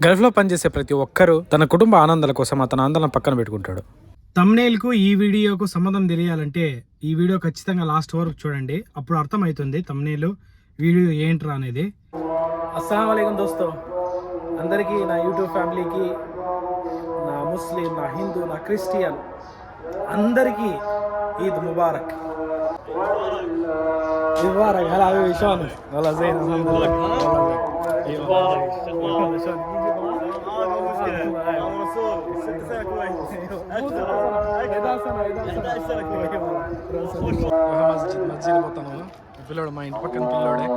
గల్ఫ్లో పనిచేసే ప్రతి ఒక్కరూ తన కుటుంబ ఆనందాల కోసం అతని ఆనందాలను పక్కన పెట్టుకుంటాడు. తమ్నేల్కు ఈ వీడియోకు సంబంధం తెలియాలంటే ఈ వీడియో ఖచ్చితంగా లాస్ట్ వరకు చూడండి. అప్పుడు అర్థమవుతుంది తమ్నేల్ వీడియో ఏంట్రా అనేది. అస్సలాము అలైకుం దోస్తో, అందరికీ, నా యూట్యూబ్ ఫ్యామిలీకి, నా ముస్లిం, నా హిందూ, నా క్రిస్టియన్ అందరికీ ఈద్ ముబారక్. ముబారక్ హలా విషాను వలా జైన్ మస్జిద్ పోతాను. పిల్లోడు మా ఇంటి పక్కన పిల్లోడే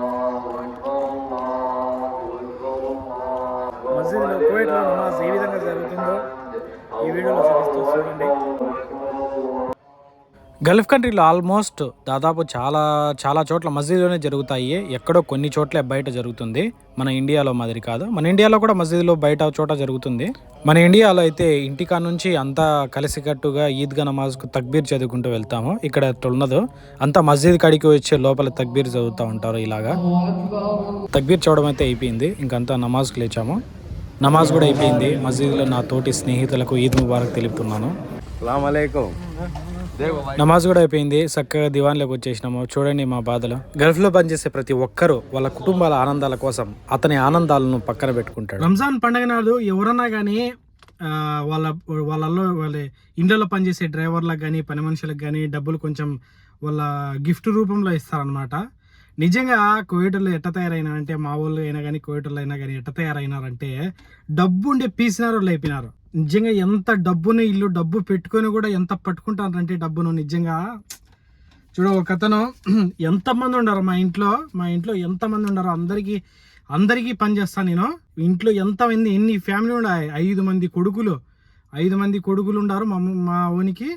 మస్జిద్లో కువైట్లో నమాజ్ ఏ విధంగా జరుగుతుందో ఈ వీడియోలో చూడండి. గల్ఫ్ కంట్రీలో ఆల్మోస్ట్ దాదాపు చాలా చోట్ల మస్జిద్లోనే జరుగుతాయి. ఎక్కడో కొన్ని చోట్లే బయట జరుగుతుంది. మన ఇండియాలో మాదిరి కాదు. మన ఇండియాలో కూడా మస్జిద్లో బయట చోట జరుగుతుంది. మన ఇండియాలో అయితే ఇంటికా నుంచి అంతా కలిసికట్టుగా ఈద్గా నమాజ్కు తక్బీర్ చదువుకుంటూ వెళ్తాము. ఇక్కడ ఉన్నదో అంతా మస్జిద్ కాడికి వచ్చే లోపల తక్బీర్ చదువుతూ ఉంటారు. ఇలాగా తక్బీర్ చదవడం అయితే అయిపోయింది. ఇంకంతా నమాజ్కి లేచాము. నమాజ్ కూడా అయిపోయింది. మస్జిద్లో నా తోటి స్నేహితులకు ఈద్ ముబారక్ తెలుపుతున్నాను. అస్సలాము అలైకుం. నమాజ్ కూడా అయిపోయింది. చక్కగా దివాన్లోకి వచ్చేసినాము. చూడండి మా బాధలు. గల్ఫ్లో పనిచేసే ప్రతి ఒక్కరూ వాళ్ళ కుటుంబాల ఆనందాల కోసం అతని ఆనందాలను పక్కన పెట్టుకుంటాడు. రంజాన్ పండుగ నాడు ఎవరన్నా కానీ వాళ్ళ ఇండ్లలో పనిచేసే డ్రైవర్లకు కానీ పని మనుషులకు కానీ డబ్బులు కొంచెం వాళ్ళ గిఫ్ట్ రూపంలో ఇస్తారనమాట. నిజంగా కువైట్లో ఎట్ట తయారైనారంటే, మా వాళ్ళు అయినా కానీ కువైట్లో అయినా కానీ ఎట్ట తయారైనారంటే డబ్బు ఉండే పీసినారు వాళ్ళు అయిపోయినారు. నిజంగా ఎంత డబ్బుని ఇల్లు డబ్బు పెట్టుకొని కూడా ఎంత పట్టుకుంటారంటే డబ్బును. నిజంగా చూడ, ఒక అతను ఎంతమంది ఉండరు మా ఇంట్లో ఎంతమంది ఉండరు, అందరికీ పని చేస్తాను నేను. ఇంట్లో ఎన్ని ఫ్యామిలీ ఉన్నాయి, 5 మంది కొడుకులు ఉండారు మా ఓనికి.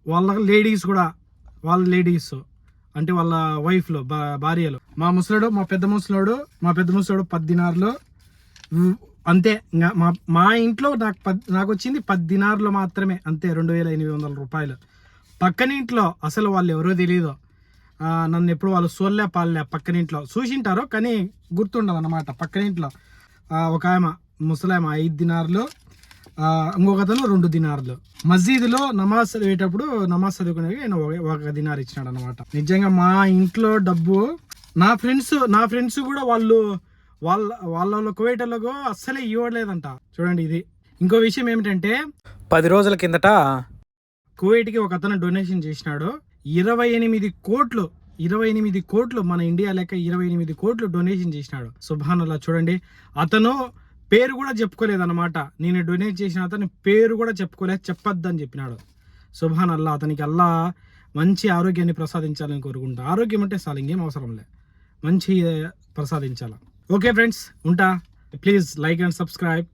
వాళ్ళ లేడీస్ కూడా, లేడీస్ అంటే వాళ్ళ వైఫ్లు, భార్యలు. మా పెద్ద ముసలోడు 10 దినార్లు అంతే. ఇంకా మా ఇంట్లో నాకు వచ్చింది 10 దినార్లు మాత్రమే, అంతే. 2800 రూపాయలు. పక్కన ఇంట్లో అసలు వాళ్ళు ఎవరో తెలియదు, నన్ను ఎప్పుడు వాళ్ళు పాలే. పక్కన ఇంట్లో చూసింటారు కానీ గుర్తుండదు అన్నమాట. పక్కన ఇంట్లో ఒక ఆమె ముసలామె 5 దినార్లు, ఇంకొక అతను 2 దినార్లు. మస్జిద్లో నమాజ్ చదివేటప్పుడు నమాజ్ చదువుకునే 1 దినార్ ఇచ్చినాడు అనమాట. నిజంగా మా ఇంట్లో డబ్బు నా ఫ్రెండ్స్ కూడా వాళ్ళ కువైట్లకు అస్సలే ఇవ్వలేదంట. చూడండి, ఇది ఇంకో విషయం ఏమిటంటే 10 రోజుల కిందట కువైట్కి ఒక అతను డొనేషన్ చేసినాడు. 28 కోట్లు మన ఇండియా లెక్క 28 కోట్లు డొనేషన్ చేసినాడు. సుబ్హానల్లాహ్. చూడండి, అతను పేరు కూడా చెప్పుకోలేదన్నమాట. నేను డొనేట్ చేసిన అతని పేరు కూడా చెప్పొద్దని చెప్పినాడు. సుబ్హానల్లాహ్. అతనికి అల్లా మంచి ఆరోగ్యాన్ని ప్రసాదించాలని కోరుకుంటా. ఆరోగ్యం అంటే చాలు, ఇంకేం అవసరం లే, మంచి ప్రసాదించాల. ఓకే ఫ్రెండ్స్, ఉంటా. Please like and subscribe.